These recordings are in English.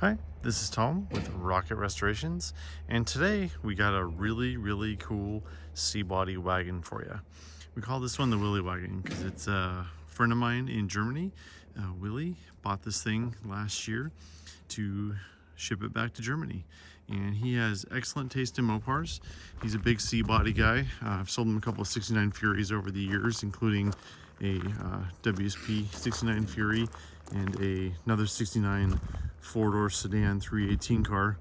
Hi, this is Tom with Rocket Restorations, and today we got a really cool C-body wagon for you. We call this one the Willy wagon because it's a friend of mine in Germany, Willy, bought this thing last year to ship it back to Germany. And he has excellent taste in Mopars. He's a big C-body guy. I've sold him a couple of 69 Furies over the years, including a WSP 69 Fury and another 69 four-door sedan 318 car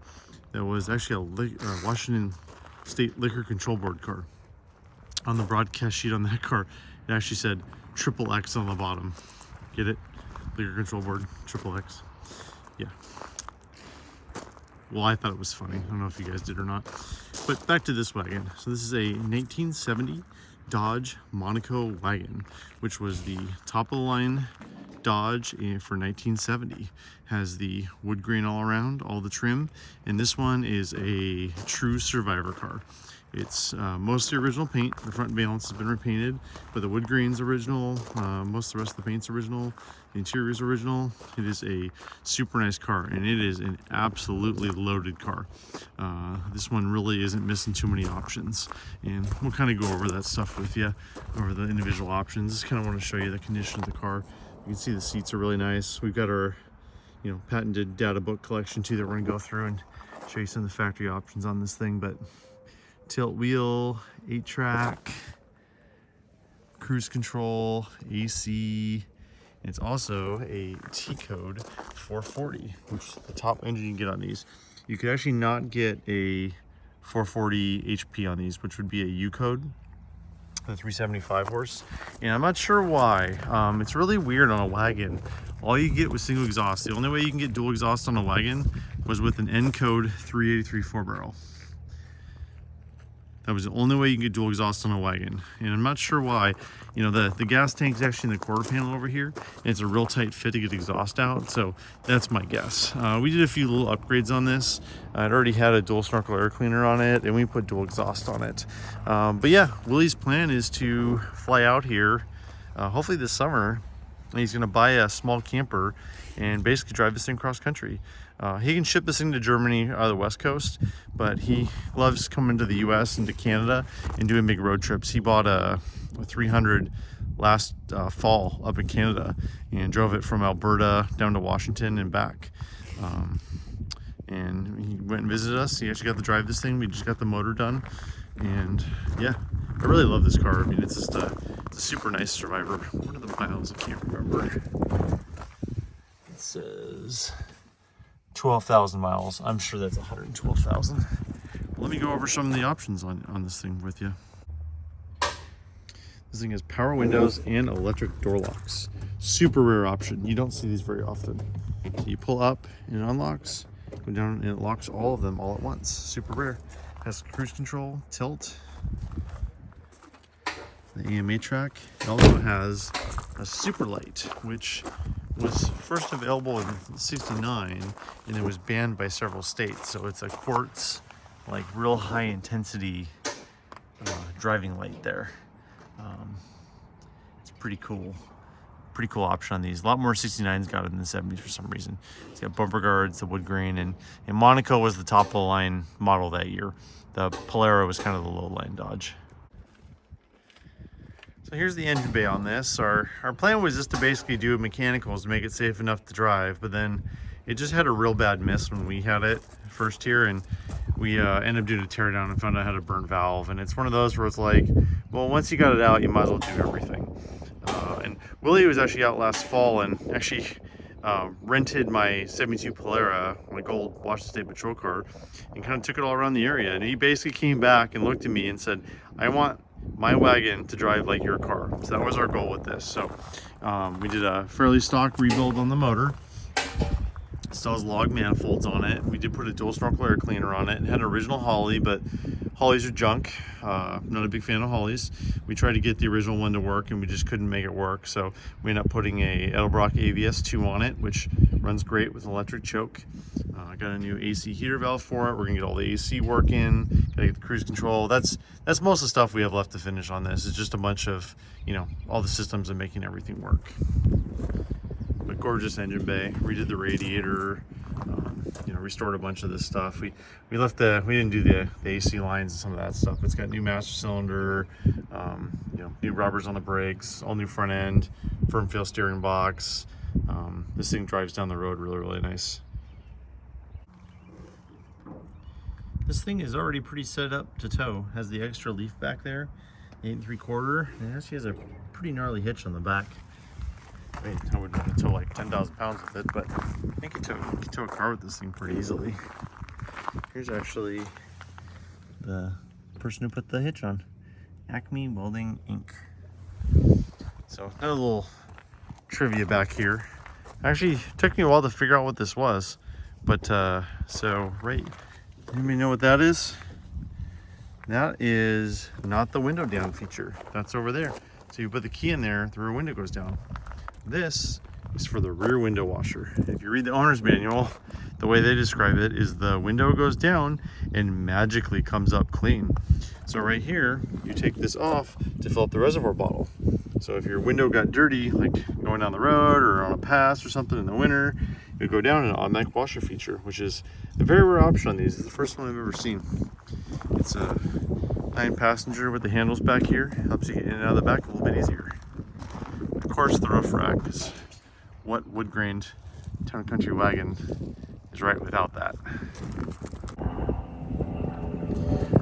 that was actually a Washington State Liquor Control Board car. On the broadcast sheet on that car, it actually said triple X on the bottom. Get it? Liquor Control Board, triple X. Yeah. Well, I thought it was funny. I don't know if you guys did or not. But back to this wagon. So this is a 1970 Dodge Monaco wagon, which was the top of the line Dodge for 1970. Has the wood grain all around, all the trim, and this one is a true survivor car. It's mostly original paint. The front valance has been repainted, but the wood grain's original. Most of the rest of the paint's original. The interior is original. It is a super nice car, and it is an absolutely loaded car. This one really isn't missing too many options, and we'll kind of go over that stuff with you, over the individual options. Just kind of want to show you the condition of the car. You can see the seats are really nice. We've got our, patented data book collection too that we're gonna go through and show you some of the factory options on this thing. But tilt wheel, 8-track, cruise control, AC. And it's also a T-code 440, which is the top engine you can get on these. You could actually not get a 440 HP on these, which would be a U code, the 375 horse. And I'm not sure why. It's really weird on a wagon. All you get was single exhaust. The only way you can get dual exhaust on a wagon was with an N code 383 4-barrel. That was the only way you can get dual exhaust on a wagon. And I'm not sure why. The gas tank's actually in the quarter panel over here, and it's a real tight fit to get exhaust out, so that's my guess. We did a few little upgrades on this. I'd already had a dual snorkel air cleaner on it, and we put dual exhaust on it. But yeah, Willy's plan is to fly out here, hopefully this summer. He's gonna buy a small camper and basically drive this thing cross country. He can ship this thing to Germany out of the West Coast, but he loves coming to the US and to Canada and doing big road trips. He bought a 300 last fall up in Canada and drove it from Alberta down to Washington and back. And he went and visited us. He actually got to drive this thing. We just got the motor done. And yeah, I really love this car. I mean, it's just it's a super nice survivor. What are the miles? I can't remember. It says 12,000 miles. I'm sure that's 112,000. Let me go over some of the options on this thing with you. This thing has power windows and electric door locks. Super rare option. You don't see these very often. So you pull up and it unlocks, go down and it locks all of them all at once. Super rare. Has cruise control, tilt, the AMA track. It also has a super lite, which was first available in '69 and it was banned by several states. So it's a quartz, like real high intensity driving light there. It's pretty cool option on these. A lot more 69s got it in the 70s for some reason. It's got bumper guards, the wood grain, and Monaco was the top of the line model that year. The Polaro was kind of the low line Dodge. So here's the engine bay on this. Our plan was just to basically do mechanicals to make it safe enough to drive, but then it just had a real bad miss when we had it first here, and we ended up doing a tear down and found out how to burn valve. And it's one of those where it's like, well, once you got it out, you might as well do everything. And Willy was actually out last fall and actually rented my 72 Polaro, my gold Washington State Patrol car, and kind of took it all around the area. And he basically came back and looked at me and said, I want my wagon to drive like your car. So that was our goal with this. So we did a fairly stock rebuild on the motor. Still has log manifolds on it. We did put a dual snorkel air cleaner on it. It had an original Holley, but Hollies are junk. Not a big fan of Hollies. We tried to get the original one to work and we just couldn't make it work. So we ended up putting a Edelbrock AVS 2 on it, which runs great with an electric choke. I got a new AC heater valve for it. We're gonna get all the AC working, gotta get the cruise control. That's most of the stuff we have left to finish on this. It's just a bunch of, all the systems and making everything work. But gorgeous engine bay. Redid the radiator. you know, restored a bunch of this stuff. We didn't do the AC lines and some of that stuff. It's got new master cylinder, you know, new rubbers on the brakes, all new front end, firm feel steering box. This thing drives down the road really nice. This thing is already pretty set up to tow. Has the extra leaf back there, 8 3/4. It actually has a pretty gnarly hitch on the back. I mean, I wouldn't tow like 10,000 pounds with it, but I think you can tow a car with this thing pretty easily. Here's actually the person who put the hitch on, Acme Welding Inc. So another little trivia back here. Actually, took me a while to figure out what this was, but so right, anybody know what that is? That is not the window down feature. That's over there. So you put the key in there, the rear window goes down. This is for the rear window washer. If you read the owner's manual, the way they describe it is the window goes down and magically comes up clean. So right here, you take this off to fill up the reservoir bottle. So if your window got dirty, like going down the road or on a pass or something in the winter, it would go down an automatic washer feature, which is a very rare option on these. It's the first one I've ever seen. It's a 9-passenger with the handles back here. Helps you get in and out of the back a little bit easier. Of course, the roof rack is what wood-grained Town & Country wagon is right without that.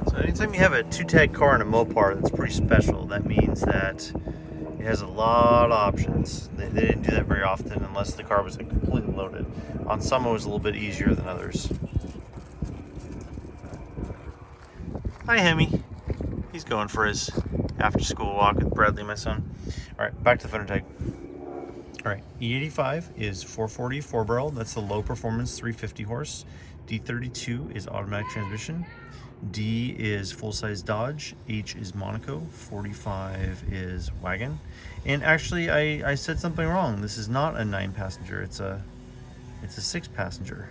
So anytime you have a 2-tag car and a Mopar that's pretty special, that means that it has a lot of options. They didn't do that very often unless the car was completely loaded. On some it was a little bit easier than others. Hi Hemi. He's going for his after-school walk with Bradley, my son. All right, back to the fender tag. All right, E85 is 440 4-barrel. That's the low performance 350 horse. D32 is automatic transmission. D is full-size Dodge. H is Monaco. 45 is Wagon. And actually, I said something wrong. This is not a 9-passenger. It's a 6-passenger.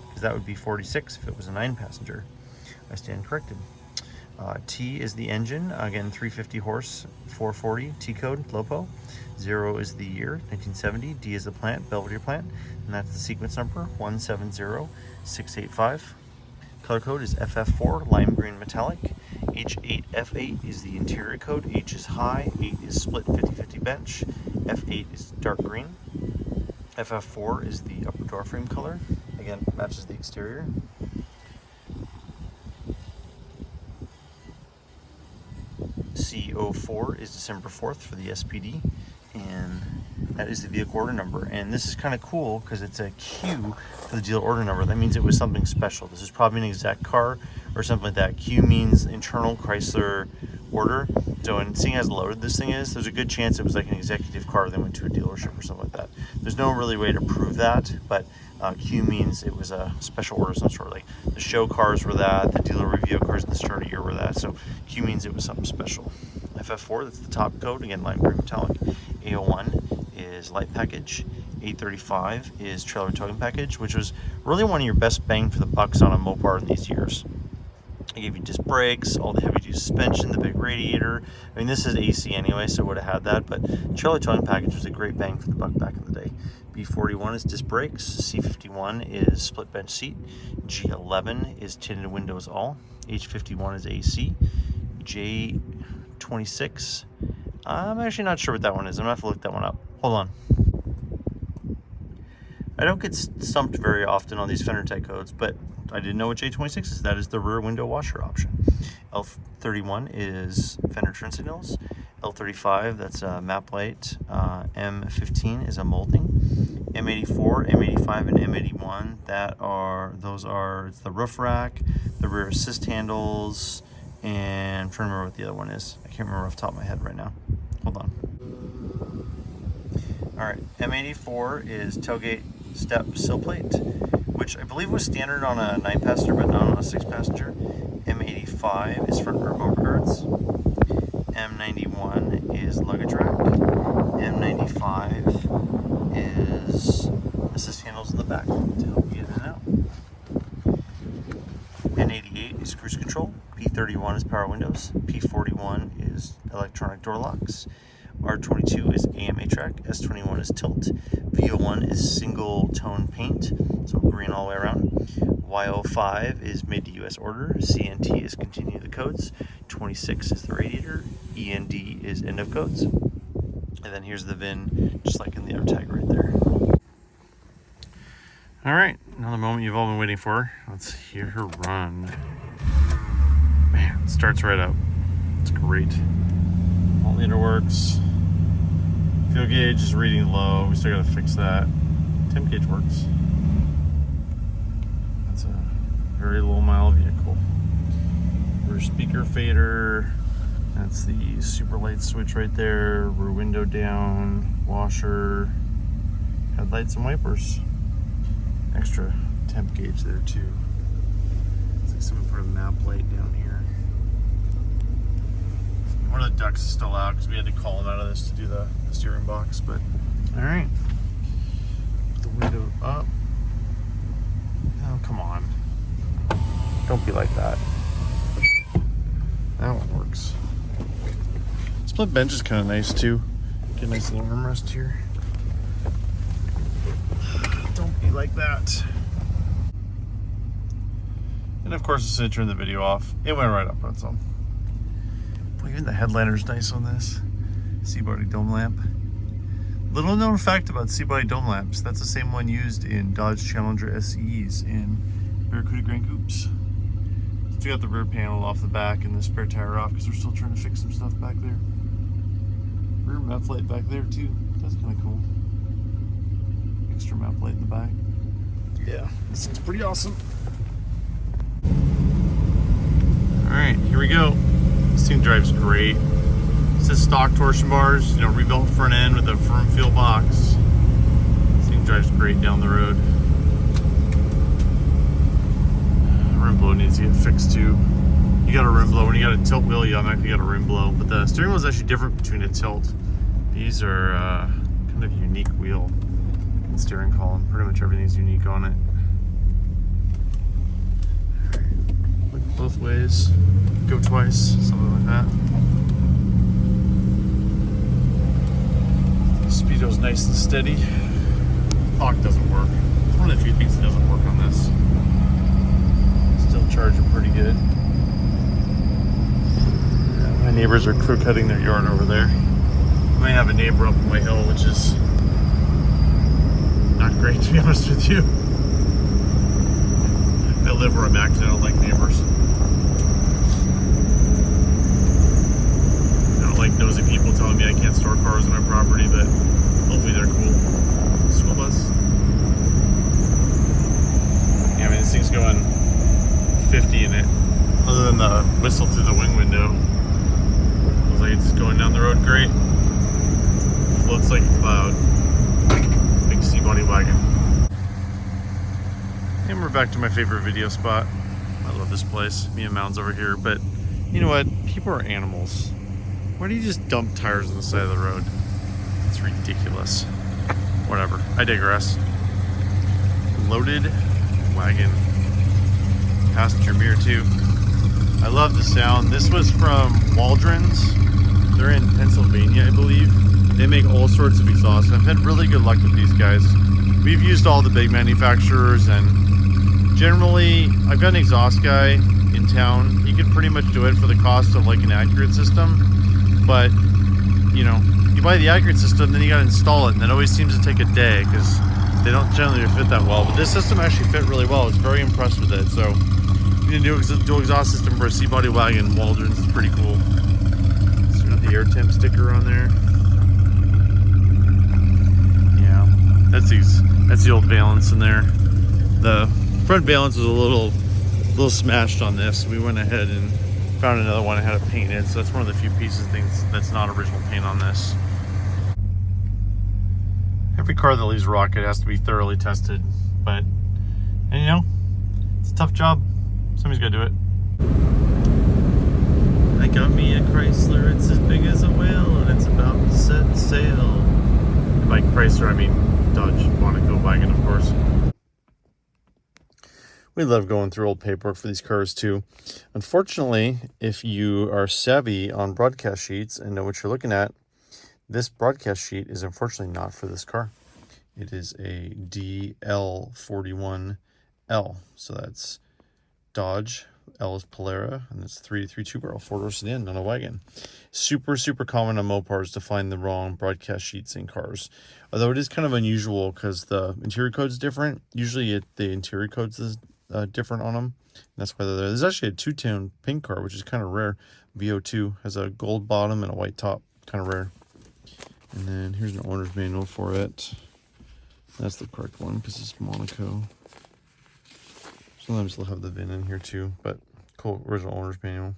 Because that would be 46 if it was a 9-passenger. I stand corrected. T is the engine, again 350 horse, 440 T code, LOPO. 0 is the year, 1970. D is the plant, Belvedere plant, and that's the sequence number 170685. Color code is FF4, lime green metallic. H8F8 is the interior code. H is high, 8 is split 50-50 bench. F8 is dark green. FF4 is the upper door frame color. Again, matches the exterior. CO4 is December 4th for the SPD, and that is the vehicle order number. And this is kind of cool because it's a Q for the dealer order number. That means it was something special. This is probably an exact car or something like that. Q means internal Chrysler order. So, and seeing as loaded this thing is, there's a good chance it was like an executive car that went to a dealership or something like that. There's no really way to prove that, but Q means it was a special order of some sort. Like the show cars were that, the dealer review cars in the start of the year were that. So Q means it was something special. FF4, that's the top code, again lime green metallic. A01 is light package. 835 is trailer towing package, which was really one of your best bang for the bucks on a Mopar in these years. It gave you disc brakes, all the heavy duty suspension, the big radiator. I mean, this is AC anyway, so it would have had that, but trailer towing package was a great bang for the buck back in the day. B41 is disc brakes, C51 is split bench seat, G11 is tinted windows all, H51 is AC, J26, I'm actually not sure what that one is. I'm gonna have to look that one up. Hold on. I don't get stumped very often on these fender tag codes, but I didn't know what J26 is. That is the rear window washer option. L31 is fender turn signals. L35, that's a map light. M15 is a molding. M84, M85, and M81, it's the roof rack, the rear assist handles, and I'm trying to remember what the other one is. I can't remember off the top of my head right now. Hold on. All right, M84 is tailgate step sill plate, which I believe was standard on a 9-passenger, but not on a 6-passenger. M85 is front rear bumper guards. M91 is luggage rack. M95 is assist handles in the back to help you get in and out. N88 is cruise control. P31 is power windows. P41 is electronic door locks. R22 is AMA track. S21 is tilt. VO1 is single tone paint, so green all the way around. Y05 is made to US order. CNT is continue the codes. 26 is the radiator. END is end of codes. And then here's the VIN, just like in the other tag right there. All right, now the moment you've all been waiting for. Let's hear her run. Man, it starts right up. It's great. Voltmeter works. Fuel gauge is reading low. We still gotta fix that. Temp gauge works. That's a very low mile vehicle. Rear speaker fader. That's the super light switch right there. Rear window down. Washer. Headlights and wipers. Extra temp gauge there too. It's like someone put a map light down here. One of the ducts is still out because we had to call him out of this to do the steering box, but all right. Put the window up. Oh, come on. Don't be like that. That one works. Split bench is kind of nice too. Get a nice little armrest here. Don't be like that. And of course, as soon as I turn the video off, it went right up on its own. Boy, even the headliner's nice on this. C-body dome lamp. Little known fact about C-body dome lamps, that's the same one used in Dodge Challenger SEs in Barracuda Grand Coupes. So we got the rear panel off the back and the spare tire off because we're still trying to fix some stuff back there. Rear map light back there too. That's kind of cool. Extra map light in the back. Yeah, this thing's pretty awesome. All right, here we go. This thing drives great. It says stock torsion bars, rebuilt front end with a firm feel box. This thing drives great down the road. Rim blow needs to get fixed too. You got a rim blow. When you got a tilt wheel, you automatically got a rim blow. But the steering wheel is actually different between a tilt. These are kind of a unique wheel and steering column. Pretty much everything's unique on it. Look both ways. Go twice, something like that. Speedo's nice and steady. Clock doesn't work. It's one of the few things that doesn't work on this. Still charging pretty good. Yeah, my neighbors are crew cutting their yard over there. I might have a neighbor up on my hill, which is not great, to be honest with you. I live where I'm at because I don't like neighbors. I don't like nosy people telling me I can't store cars on my property, but hopefully they're cool. School bus. Yeah, I mean, this thing's going 50 in it. Other than the whistle through the wing window. Looks like it's going down the road great. Floats like a cloud. Big C-body wagon. And we're back to my favorite video spot. I love this place. Me and Mound's over here, but you know what? People are animals. Why do you just dump tires on the side of the road? It's ridiculous. Whatever. I digress. Loaded wagon. Passenger mirror too. I love the sound. This was from Waldron's. They're in Pennsylvania, I believe. They make all sorts of exhausts. I've had really good luck with these guys. We've used all the big manufacturers, and generally, I've got an exhaust guy in town. He can pretty much do it for the cost of like an accurate system. But, you buy the accurate system, then you gotta install it, and it always seems to take a day because they don't generally fit that well. But this system actually fit really well. I was very impressed with it. So, you can do a dual exhaust system for a C-body wagon. Waldron's is pretty cool. So, got the air temp sticker on there. Yeah, that's the old valance in there. The front valance was a little smashed on this. We went ahead and found another one that had it painted, so that's one of the few pieces of things that's not original paint on this. Every car that leaves Rocket has to be thoroughly tested, and it's a tough job. Somebody's got to do it. I got me a Chrysler, it's as big as a whale, and it's about to set sail. And by Chrysler, I mean Dodge Monaco wagon, of course. We love going through old paperwork for these cars too. Unfortunately, if you are savvy on broadcast sheets and know what you're looking at, this broadcast sheet is unfortunately not for this car. It is a DL41 L. So that's Dodge. L is Polara, and it's 3 2-barrel 4-door sedan on a wagon. Super common on Mopars to find the wrong broadcast sheets in cars. Although it is kind of unusual because the interior code is different. Usually the interior code is different on them. That's why they're there. There's actually a two-tone pink car, which is kind of rare. VO2 has a gold bottom and a white top, kind of rare. And then here's an owner's manual for it. That's the correct one because it's Monaco. Sometimes they'll have the VIN in here too, but cool, original owner's manual.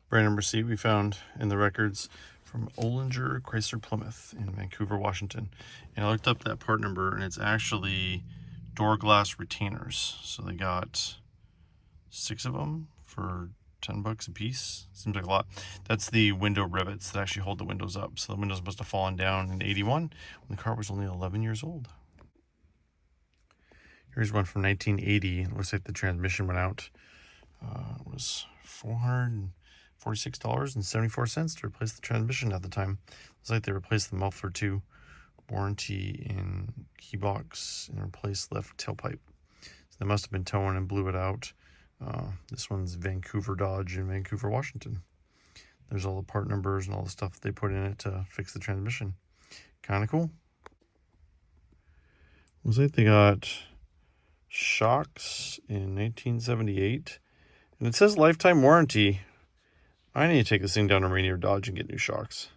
Brand number receipt we found in the records from Olinger Chrysler Plymouth in Vancouver, Washington. And I looked up that part number, and it's actually door glass retainers. So they got 6 of them for $10 a piece. Seems like a lot. That's the window rivets that actually hold the windows up. So the windows must have fallen down in '81 when the car was only 11 years old. Here's one from 1980. It looks like the transmission went out. It was $446.74 to replace the transmission at the time. Looks like they replaced the muffler too. Warranty in key box and replaced left tailpipe. So they must have been towing and blew it out. This one's Vancouver Dodge in Vancouver, Washington. There's all the part numbers and all the stuff they put in it to fix the transmission. Kind of cool. Looks like they got shocks in 1978, and it says lifetime warranty. I need to take this thing down to Rainier Dodge and get new shocks.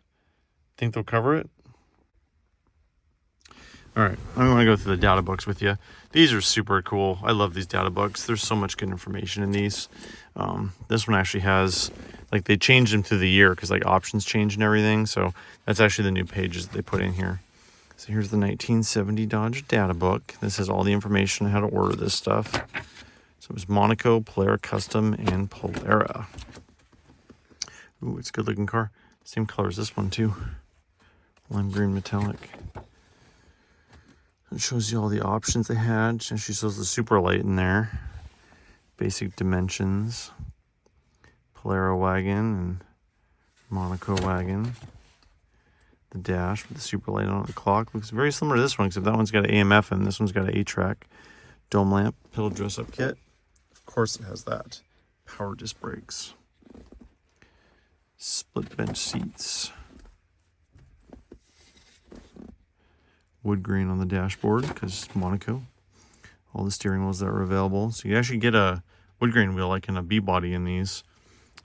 Think they'll cover it? All right, I'm going to go through the data books with you. These are super cool. I love these data books. There's so much good information in these. This one actually has, like, they changed them through the year because like options change and everything. So that's actually the new pages that they put in here. So here's the 1970 Dodge data book. This has all the information on how to order this stuff. So it was Monaco, Polara Custom, and Polara. Ooh, it's a good looking car. Same color as this one too. Lime green metallic. It shows you all the options they had. It actually shows the super light in there. Basic dimensions. Polara wagon and Monaco wagon. The dash with the super light on the clock. Looks very similar to this one, except that one's got an AM/FM and this one's got an 8-track. Dome lamp, pedal dress-up kit. Of course it has that. Power disc brakes. Split bench seats. Woodgrain on the dashboard because Monaco. All the steering wheels that are available. So you actually get a woodgrain wheel like in a B-body in these.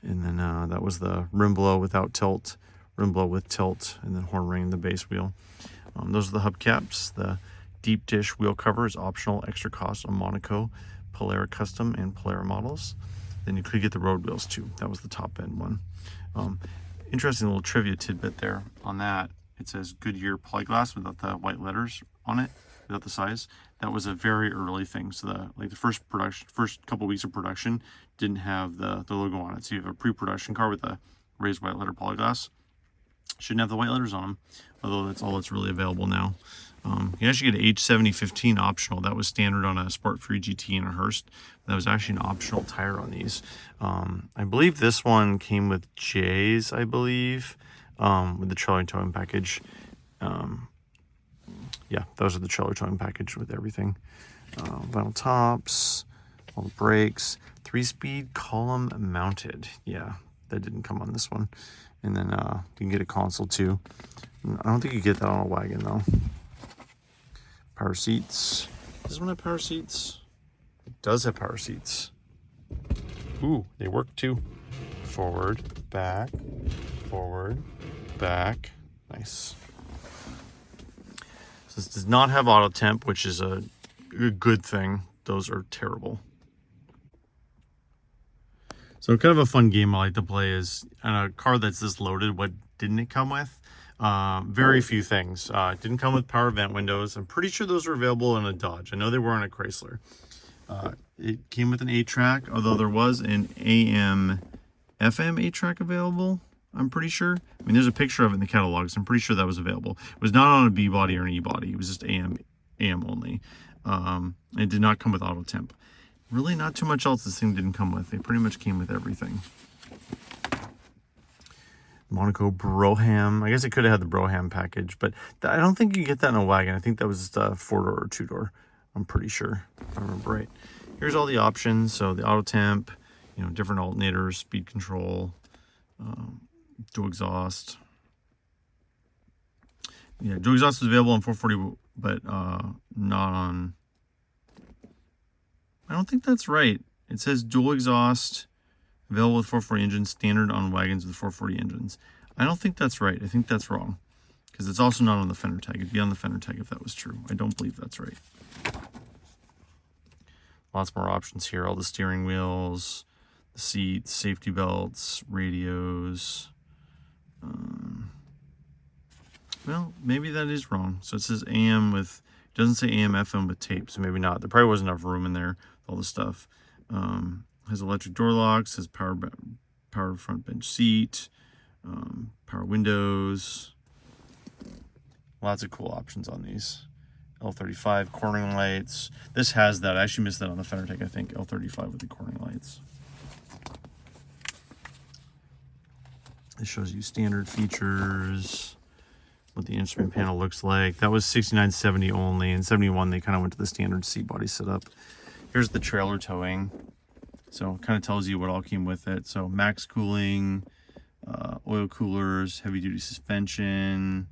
And then that was the rim blow without tilt. Rim blow with tilt, and then horn ring in the base wheel. Those are the hubcaps. The deep dish wheel cover is optional, extra cost on Monaco, Polara Custom, and Polara models. Then you could get the road wheels too. That was the top end one. Interesting little trivia tidbit there on that. It says Goodyear polyglass without the white letters on it, without the size. That was a very early thing. So the first couple weeks of production didn't have the logo on it. So you have a pre-production car with a raised white letter polyglass. Shouldn't have the white letters on them, although that's all that's really available now. You actually get an H7015 optional. That was standard on a Sport Free GT and a Hurst. That was actually an optional tire on these. I believe this one came with J's, I believe, with the trailer towing package. Yeah, those are the trailer towing package with everything. Vinyl tops, all the brakes, 3-speed column mounted. Yeah, that didn't come on this one. And then you can get a console too. I don't think you get that on a wagon though. Power seats. Does this one have power seats? It does have power seats. Ooh, they work too. Forward, back, forward, back. Nice. So this does not have auto temp, which is a good thing. Those are terrible. So kind of a fun game I like to play is on a car that's this loaded, what didn't it come with? Very few things. It didn't come with power vent windows. I'm pretty sure those were available in a Dodge. I know they were on a Chrysler. It came with an 8-track, although there was an AM/FM 8-track available, I'm pretty sure. I mean, there's a picture of it in the catalog, so I'm pretty sure that was available. It was not on a B-body or an E-body. It was just AM only. It did not come with auto temp. Really not too much else this thing didn't come with. They pretty much came with everything. Monaco Brougham. I guess it could have had the Brougham package, but I don't think you get that in a wagon. I think that was just a 4-door or 2-door. I'm pretty sure, if I remember right. Here's all the options. So the auto temp, you know, different alternators, speed control, dual exhaust. Yeah, dual exhaust is available on 440, but not on. I don't think that's right. It says dual exhaust available with 440 engines, standard on wagons with 440 engines. I don't think that's right. I think that's wrong, because it's also not on the fender tag. It'd be on the fender tag if that was true. I don't believe that's right. Lots more options here. All the steering wheels, the seats, safety belts, radios. Well, maybe that is wrong. So it says AM with, it doesn't say AM FM with tape, so maybe not. There probably wasn't enough room in there with all the stuff. Has electric door locks, has power front bench seat, power windows. Lots of cool options on these. L35 cornering lights. This has that. I actually missed that on the fender tag, I think. L35 with the cornering lights. This shows you standard features, what the instrument panel looks like. That was 69, 70 only. In 71, they kind of went to the standard seat body setup. Here's the trailer towing. So it kind of tells you what all came with it. So max cooling, oil coolers, heavy duty suspension,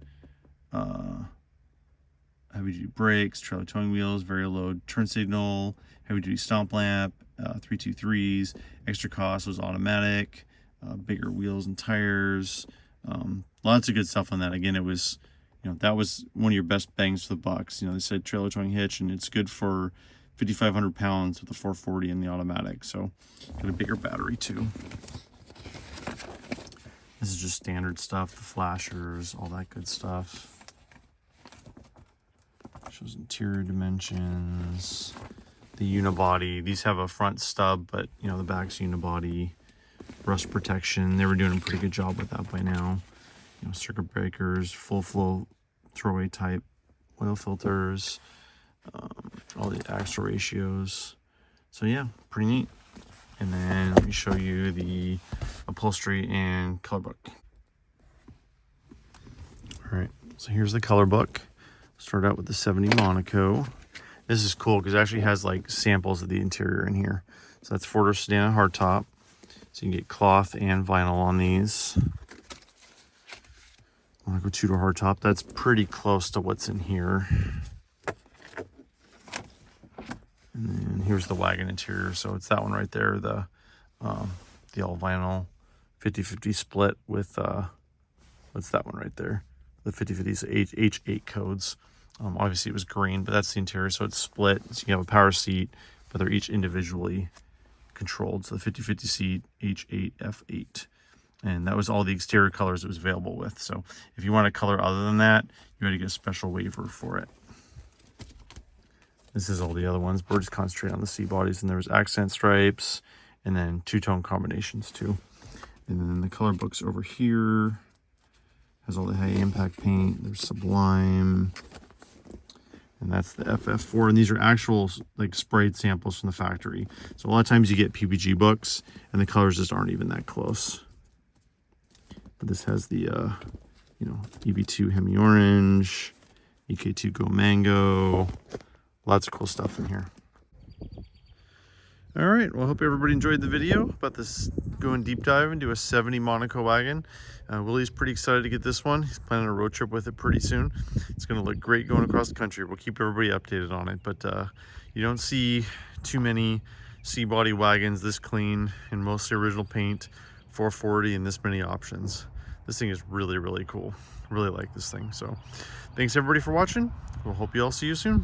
heavy duty brakes, trailer towing wheels, very low turn signal, heavy duty stomp lamp, 323s. Extra cost was automatic, bigger wheels and tires. Lots of good stuff on that. Again, it was, you know, that was one of your best bangs for the bucks. You know, they said trailer towing hitch, and it's good for 5,500 pounds with the 440 and the automatic. So got a bigger battery too. This is just standard stuff, the flashers, all that good stuff. Shows interior dimensions, the unibody. These have a front stub, but you know, the back's unibody. Rust protection. They were doing a pretty good job with that by now. You know, circuit breakers, full flow throwaway type oil filters, all the axle ratios. So yeah, pretty neat. And then let me show you the upholstery and color book. All right, so here's the color book. Start out with the 70 Monaco. This is cool because it actually has like samples of the interior in here. So that's 4-door sedan hardtop. So you can get cloth and vinyl on these. Monaco 2-door hardtop. That's pretty close to what's in here. And then here's the wagon interior. So it's that one right there. The all vinyl 50/50 split with what's that one right there? The 50/50 H8 codes. Obviously it was green, but that's the interior. So it's split. So you have a power seat, but they're each individually controlled. So the 50/50 seat, H8, F8. And that was all the exterior colors it was available with. So if you want a color other than that, you had to get a special waiver for it. This is all the other ones, but we're just concentrating on the C bodies. And there was accent stripes and then two-tone combinations too. And then the color books over here has all the high impact paint. There's Sublime. And that's the FF4. And these are actual like sprayed samples from the factory. So a lot of times you get PPG books and the colors just aren't even that close. But this has the, you know, EB2 Hemi Orange, EK2 Go Mango. Lots of cool stuff in here. All right, well, I hope everybody enjoyed the video about this going deep dive into a 70 Monaco wagon. Willy's pretty excited to get this one. He's planning a road trip with it pretty soon. It's going to look great going across the country. We'll keep everybody updated on it, but you don't see too many C-body wagons this clean and mostly original paint, 440, and this many options. This thing is really, really cool. Really like this thing. So thanks everybody for watching. We'll hope you all see you soon.